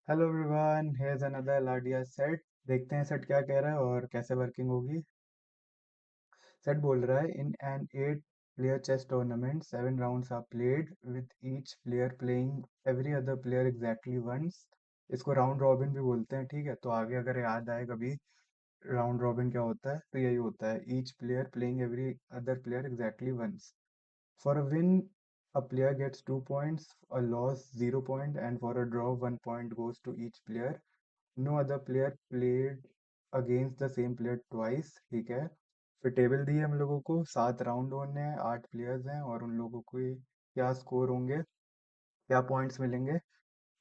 Hello everyone, here's another लाडिया set. देखते हैं सेट क्या कह रहा है और कैसे वर्किंग होगी। सेट बोल रहा है in an 8 player chess tournament 7 rounds are played with each player playing every other player exactly once. इसको राउंड रॉबिन भी बोलते हैं, ठीक है। तो आगे अगर याद आए कभी राउंड रॉबिन क्या होता है तो यही होता है, each player playing every other player exactly once. For a win, a player gets 2 points, a loss 0 point, and for a draw 1 point goes to each player. No other player played against the same player twice, ठीक है। फिर table दी है हम लोगों को, 7 round होने हैं, 8 players हैं और उन लोगों को क्या स्कोर होंगे, क्या पॉइंट्स मिलेंगे,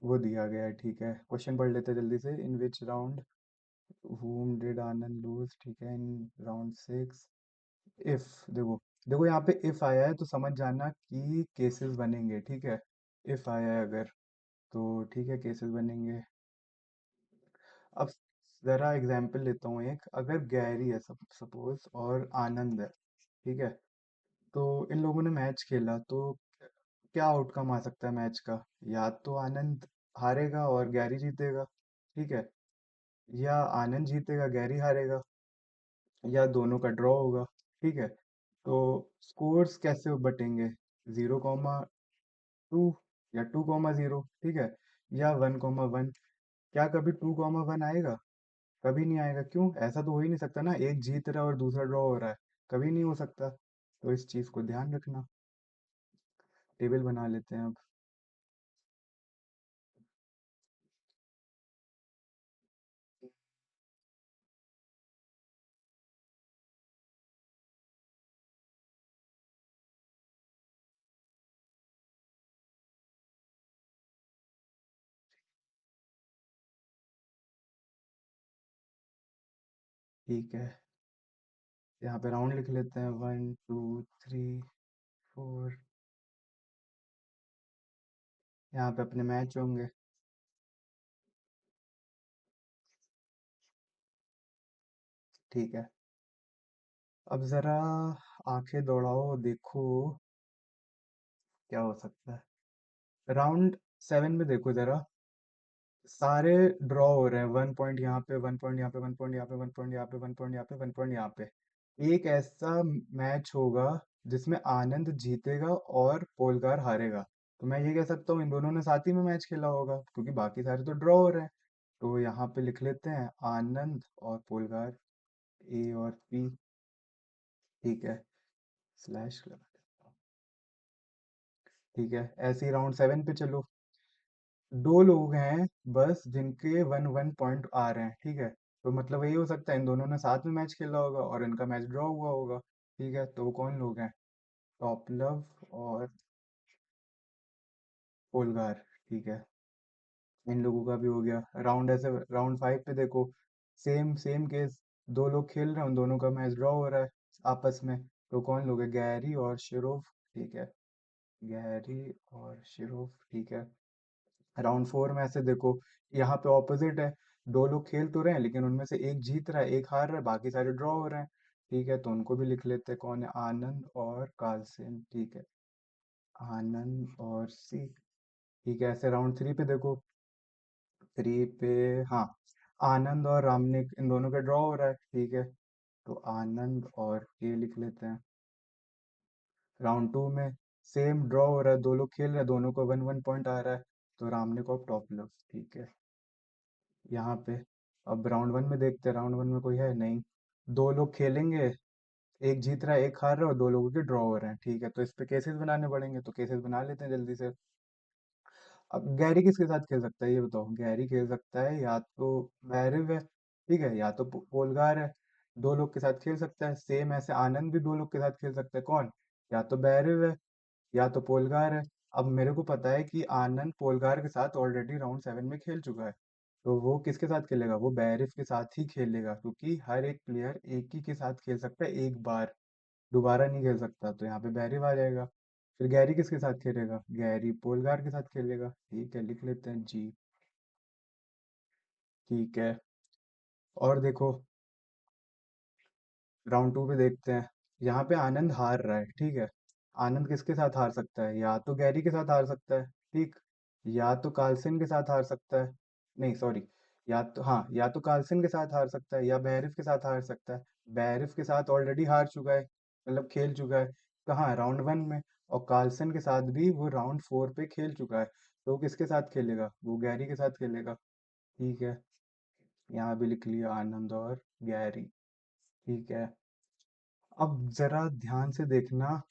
वो दिया गया है, ठीक है। क्वेश्चन पढ़ लेते हैं जल्दी से। In which round whom did Anand lose, ठीक है, इन राउंड 6। इफ देखो देखो यहाँ पे इफ आया है तो समझ जाना कि केसेस बनेंगे, ठीक है। इफ आया है अगर, तो ठीक है, केसेस बनेंगे। अब जरा एग्जाम्पल लेता हूँ एक। अगर गैरी है सपोज और आनंद है, ठीक है, तो इन लोगों ने मैच खेला तो क्या आउटकम आ सकता है मैच का। या तो आनंद हारेगा और गैरी जीतेगा, ठीक है, या आनंद जीतेगा गैरी हारेगा, या दोनों का ड्रॉ होगा, ठीक है। तो स्कोर्स कैसे बटेंगे, 0,2 या 2,0, ठीक है, या 1,1। क्या कभी 2,1 आएगा? कभी नहीं आएगा। क्यों? ऐसा तो हो ही नहीं सकता ना, एक जीत रहा है और दूसरा ड्रॉ हो रहा है। कभी नहीं हो सकता। तो इस चीज को ध्यान रखना। टेबल बना लेते हैं अब। ठीक है, यहाँ पे राउंड लिख लेते हैं, 1 2 3 4। यहाँ पे अपने मैच होंगे, ठीक है। अब जरा आंखें दौड़ाओ, देखो क्या हो सकता है। राउंड 7 में देखो जरा, सारे ड्रॉ हो रहे हैं। 1 पॉइंट यहाँ पे, 1 पॉइंट यहाँ पे, 1 पॉइंट यहाँ पे, 1 पॉइंट यहाँ पे, 1 पॉइंट यहाँ पे, 1 पॉइंट यहाँ पे। एक ऐसा मैच होगा जिसमें आनंद जीतेगा और पोलगार हारेगा। तो मैं ये कह सकता हूँ इन दोनों ने साथ ही में मैच खेला होगा, क्योंकि बाकी सारे तो ड्रॉ हो रहे हैं। तो यहाँ पे लिख लेते हैं आनंद और पोलगार, ए और पी, ठीक है, स्लैश लगा देता हूँ। ठीक है, ऐसे ही राउंड 7 पे चलो। दो लोग हैं बस जिनके 1 1 पॉइंट आ रहे हैं, ठीक है। तो मतलब यही हो सकता है इन दोनों ने साथ में मैच खेला होगा और इनका मैच ड्रॉ हुआ होगा, ठीक है। तो वो कौन लोग हैं? टॉपलव और पोलगार, ठीक है। इन लोगों का भी हो गया। राउंड 5 पे देखो, सेम सेम केस। दो लोग खेल रहे हैं, उन दोनों का मैच ड्रॉ हो रहा है आपस में। तो कौन लोग है? गैरी और शिरोव, ठीक है। गैरी और शिरोव, ठीक है। राउंड 4 में ऐसे देखो, यहाँ पे ऑपोजिट है। दो लोग खेल तो रहे हैं लेकिन उनमें से एक जीत रहा है, एक हार रहा है, बाकी सारे ड्रॉ हो रहे हैं, ठीक है। तो उनको भी लिख लेते हैं, कौन है? आनंद और कालसेन, ठीक है। आनंद और सी, ठीक है। ऐसे राउंड 3 पे देखो, 3 पे, हाँ, आनंद और रामनिक इन दोनों का ड्रॉ हो रहा है, ठीक है। तो आनंद और के लिख लेते हैं। राउंड 2 में सेम ड्रॉ हो रहा है, दो लोग खेल रहे हैं, दोनों को 1 1 पॉइंट आ रहा है। तो रामनिक और टॉप लव, ठीक है, यहाँ पे। अब राउंड 1 में देखते हैं, राउंड 1 में कोई है नहीं। दो लोग खेलेंगे, एक जीत रहा है, एक हार रहा है और दो लोगों के ड्रॉ हो रहे हैं, ठीक है। तो इस पे केसेस बनाने पड़ेंगे, तो केसेस बना लेते हैं जल्दी से। अब गैरी किसके साथ खेल सकता है ये बताओ। गैरी खेल सकता है या तो मैरिव है, ठीक है, या तो पोलगार है। दो लोग के साथ खेल सकता है। सेम ऐसे आनंद भी दो लोग के साथ खेल सकता है। कौन? या तो बैरिव है या तो पोलगार है। अब मेरे को पता है कि आनंद पोलगार के साथ ऑलरेडी राउंड 7 में खेल चुका है। तो वो किसके साथ खेलेगा? वो बैरिफ के साथ ही खेलेगा, क्योंकि हर एक प्लेयर एक ही के साथ खेल सकता है एक बार, दोबारा नहीं खेल सकता। तो यहाँ पे बैरिफ आ जाएगा। फिर गैरी किसके साथ खेलेगा? गैरी पोलगार के साथ खेलेगा, ठीक है, लिख लेते हैं जी, ठीक है। और देखो, राउंड 2 पे देखते हैं। यहाँ पे आनंद हार रहा है, ठीक है। आनंद किसके साथ हार सकता है? या तो गैरी के साथ हार सकता है, ठीक, या तो कार्लसेन के साथ हार सकता है, नहीं सॉरी, या तो हाँ, या तो कार्लसन के साथ हार सकता है या बेहरिफ के साथ हार सकता है। बेहरिफ के साथ ऑलरेडी हार चुका है, मतलब खेल चुका है कहाँ, राउंड वन में। और कार्लसन के साथ भी वो राउंड फोर पे खेल चुका है, तो वो किसके साथ खेलेगा, वो गैरी के साथ खेलेगा। ठीक है, यहाँ भी लिख लिया आनंद और गैरी। ठीक है, अब जरा ध्यान से देखना,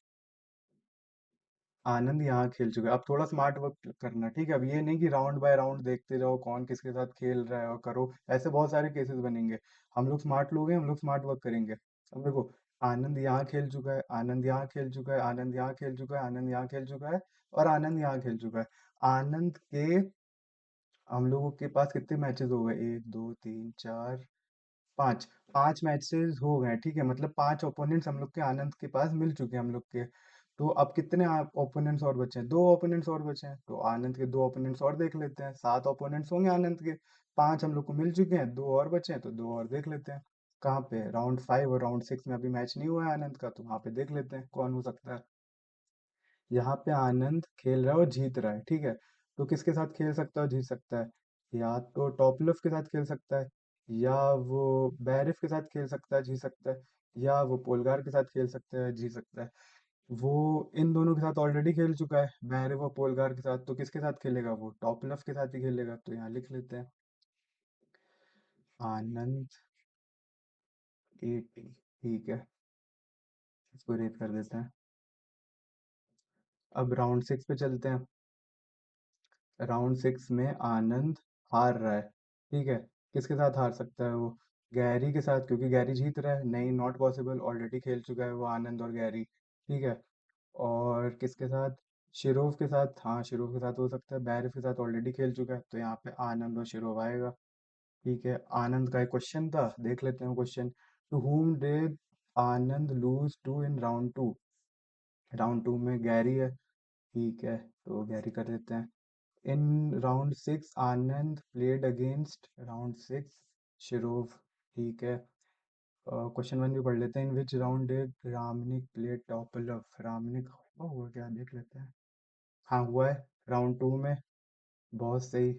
आनंद यहाँ खेल चुका है। अब थोड़ा स्मार्ट वर्क करना, ठीक है। अब ये नहीं कि राउंड बाय राउंड देखते जाओ कौन किसके साथ खेल रहा है और करो, ऐसे बहुत सारे केसेस बनेंगे। हम लोग स्मार्ट लोग हैं, हम लोग स्मार्ट वर्क करेंगे। अब देखो, आनंद यहाँ खेल चुका है, आनंद यहाँ खेल चुका है, आनंद यहाँ खेल चुका है, आनंद यहाँ खेल चुका है, और आनंद यहाँ खेल चुका है। आनंद के, हम लोगों के पास कितने मैचेस हो गए, एक दो तीन चार पांच, पांच मैचेस हो गए, ठीक है। मतलब पांच ओपोनेंट्स हम लोग के आनंद के पास मिल चुके हैं हम लोग के। तो अब कितने ओपोनेंट्स और बचे हैं, दो ओपोनेंट्स और बचे हैं, तो आनंद के दो ओपोनेंट्स और देख लेते हैं। सात ओपोनेंट्स होंगे आनंद के, पांच हम लोग को मिल चुके हैं, दो और बचे हैं, तो दो और देख लेते हैं। कहाँ पे, राउंड फाइव और राउंड सिक्स में अभी मैच नहीं हुआ है आनंद का, तो वहां पे देख लेते हैं कौन हो सकता है। यहाँ पे आनंद खेल रहा है और जीत रहा है, ठीक है। तो किसके साथ खेल सकता है और जीत सकता है, या तो टॉपलेफ के साथ खेल सकता है, या वो बैरिफ के साथ खेल सकता है, जीत सकता है, या वो पोलगार के साथ खेल सकता है, जीत सकता है। वो इन दोनों के साथ ऑलरेडी खेल चुका है, बैरिफ और पोलगार के साथ, तो किसके साथ खेलेगा, वो टॉपलेफ के साथ ही खेलेगा। तो यहाँ लिख लेते हैं आनंद 80, ठीक है, इसको रेट कर देते हैं। अब राउंड सिक्स पे चलते हैं। राउंड सिक्स में आनंद हार रहा है, ठीक है। किसके साथ हार सकता है वो, गैरी के साथ, क्योंकि गैरी जीत रहा है, नहीं नॉट पॉसिबल, ऑलरेडी खेल चुका है वो आनंद और गैरी, ठीक है। और किसके साथ, शिरोव के साथ, हाँ शिरोव के साथ हो सकता है, बैरिफ के साथ ऑलरेडी खेल चुका है, तो यहाँ पे आनंद और शिरोव आएगा। ठीक है, आनंद का एक क्वेश्चन था, देख लेते हैं question. To whom did Anand lose to in round two, round two में गैरी है, ठीक है, तो गैरी कर देते हैं। In round six Anand played against round six Shirov, ठीक है। क्वेश्चन वन भी पढ़ लेते हैं। In which round did Ramnik played Topalov, Ramnik हुआ क्या, देख लेते हैं। हाँ हुआ है, राउंड टू में, बहुत सही।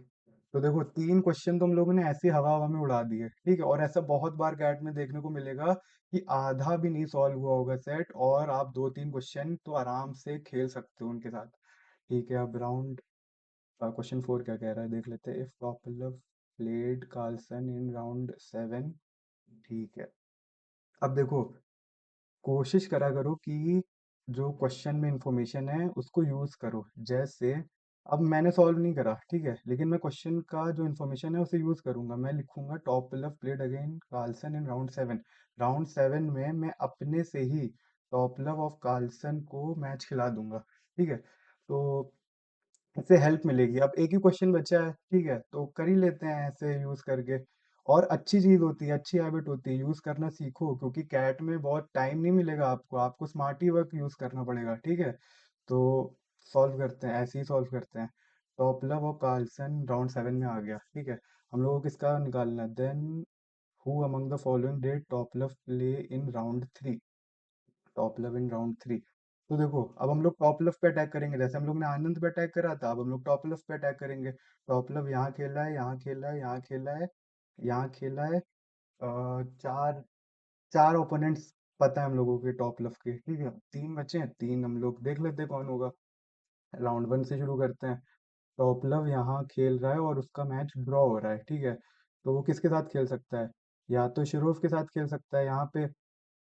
तो देखो, तीन क्वेश्चन तुम लोगों ने ऐसी हवा हवा में उड़ा दिए, ठीक है। और ऐसा बहुत बार कैट में देखने को मिलेगा कि आधा भी नहीं सॉल्व हुआ होगा सेट, और आप दो तीन क्वेश्चन तो आराम से खेल सकते हो उनके साथ। ठीक है, अब राउंड, क्वेश्चन फोर क्या कह रहा है देख लेते हैं। If Topalov played Carlsen in round seven, ठीक है। अब देखो, कोशिश करा करो कि जो क्वेश्चन में इंफॉर्मेशन है उसको यूज करो। जैसे अब मैंने सॉल्व नहीं करा, ठीक है, लेकिन मैं क्वेश्चन का जो इन्फॉर्मेशन है उसे यूज करूंगा। मैं लिखूंगा Topalov played again Carlsen in round seven. Round seven में मैं अपने से ही टॉपलव ऑफ कार्लसन को मैच खिला दूंगा, ठीक है। तो इससे हेल्प मिलेगी। अब एक ही क्वेश्चन बचा है, ठीक है, तो कर ही लेते हैं ऐसे यूज करके। और अच्छी चीज होती है, अच्छी हैबिट होती है, यूज करना सीखो, क्योंकि कैट में बहुत टाइम नहीं मिलेगा आपको, आपको स्मार्ट ही वर्क यूज करना पड़ेगा, ठीक है। तो सॉल्व करते हैं, ऐसे ही सॉल्व करते हैं। टॉपलव और कार्लसन राउंड सेवन में आ गया, ठीक है। हम लोगों को किसका निकालना है then, who among the following did Topalov play in round three, Topalov in round three. तो देखो, अब हम लोग टॉप लेफ्ट पे अटैक करेंगे, जैसे हम लोग ने आनंद पे अटैक करा था, अब हम लोग टॉप लेफ्ट पे अटैक करेंगे। टॉप लेफ्ट यहाँ खेला है, यहाँ खेला है, यहाँ खेला है, यहाँ खेला है। चार, चार ओपोनेंट्स पता है हम लोगों के टॉप लेफ्ट के, ठीक है। तीन बचे हैं, तीन हम लोग देख लेते हैं कौन होगा। राउंड वन से शुरू करते हैं। टॉपलव यहाँ खेल रहा है और उसका मैच ड्रॉ हो रहा है, ठीक है। तो वो किसके साथ खेल सकता है, या तो शिरोव के साथ खेल सकता है यहाँ पे,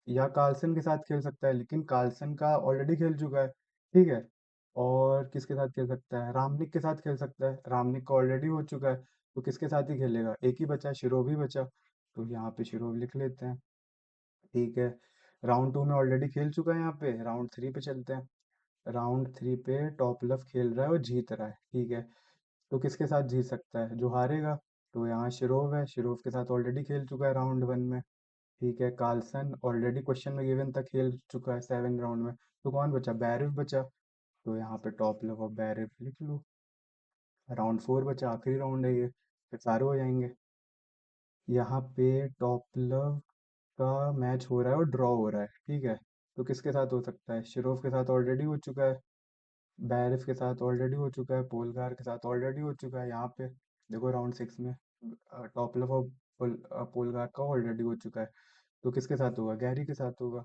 या कार्लसन के साथ खेल सकता है, लेकिन कार्लसन का ऑलरेडी खेल चुका है, ठीक है। और किसके साथ खेल सकता है, रामनिक के साथ खेल सकता है, रामनिक का ऑलरेडी हो चुका है, तो किसके साथ ही खेलेगा, एक ही बचा, शिरोव ही बचा, तो यहाँ पे शिरोव लिख लेते हैं, ठीक है। राउंड टू में ऑलरेडी खेल चुका है यहाँ पे, राउंड थ्री पे चलते हैं। राउंड थ्री पे टॉपलव खेल रहा है और जीत रहा है, ठीक है। तो किसके साथ जीत सकता है, जो हारेगा, तो यहाँ शिरोव है, शिरोव के साथ ऑलरेडी खेल चुका है राउंड वन में, ठीक है। कार्लसन ऑलरेडी क्वेश्चन में गिवन तक खेल चुका है सेवन राउंड में, तो कौन बचा, बैरिफ बचा, तो यहाँ पे टॉप लेव ऑफ बैरिफ लिख लो। राउंड फोर बचा, आखिरी राउंड है ये, फिर सारे हो जाएंगे। यहाँ पे टॉप लेव का मैच हो रहा है और ड्रॉ हो रहा है, ठीक है। तो किसके साथ हो सकता है, शिरोव के साथ ऑलरेडी हो चुका है, बैरिफ के साथ ऑलरेडी हो चुका है, पोलगार के साथ ऑलरेडी हो चुका है यहाँ पे, देखो राउंड 6 में टॉप लेफ्ट ऑफ पोलगार्ड का ऑलरेडी हो चुका है, तो किसके साथ होगा? गैरी के साथ होगा।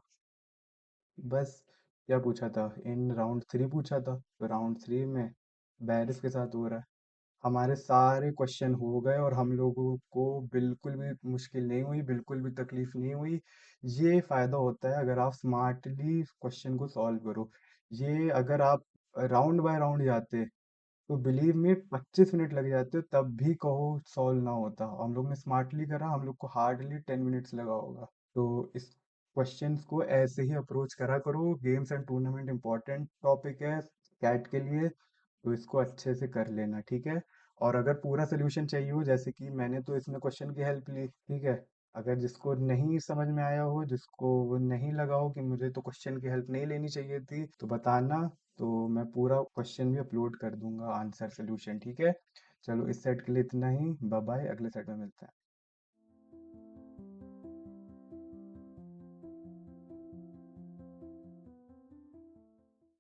बस, क्या पूछा था? इन राउंड 3 पूछा था, तो राउंड 3 में बैरिस के साथ हो रहा है। हमारे सारे क्वेश्चन हो गए और हम लोगों को बिल्कुल भी मुश्किल नहीं हुई, बिल्कुल भी तकलीफ नहीं हुई। ये फायदा होता है अगर आप स्मार्टली क्वेश्चन को सॉल्व करो। ये अगर आप राउंड बाय राउंड जाते तो बिलीव में 25 मिनट लग जाते, तब भी कहो सॉल्व ना होता। हम लोग ने स्मार्टली करा, हम लोग को हार्डली 10 मिनट्स लगा होगा। तो इस क्वेश्चंस को ऐसे ही अप्रोच करा करो। Games and tournament important topic है कैट के लिए, तो इसको अच्छे से कर लेना, ठीक है। और अगर पूरा सोल्यूशन चाहिए हो, जैसे कि मैंने तो इसमें क्वेश्चन की हेल्प ली, ठीक है। अगर जिसको नहीं समझ में आया हो, जिसको वो नहीं लगा हो कि मुझे तो क्वेश्चन की हेल्प नहीं लेनी चाहिए थी, तो बताना। तो मैं पूरा क्वेश्चन भी अपलोड कर दूंगा, आंसर सोल्यूशन, ठीक है। चलो इस सेट के लिए इतना ही, बाय बाय, अगले सेट में मिलते हैं।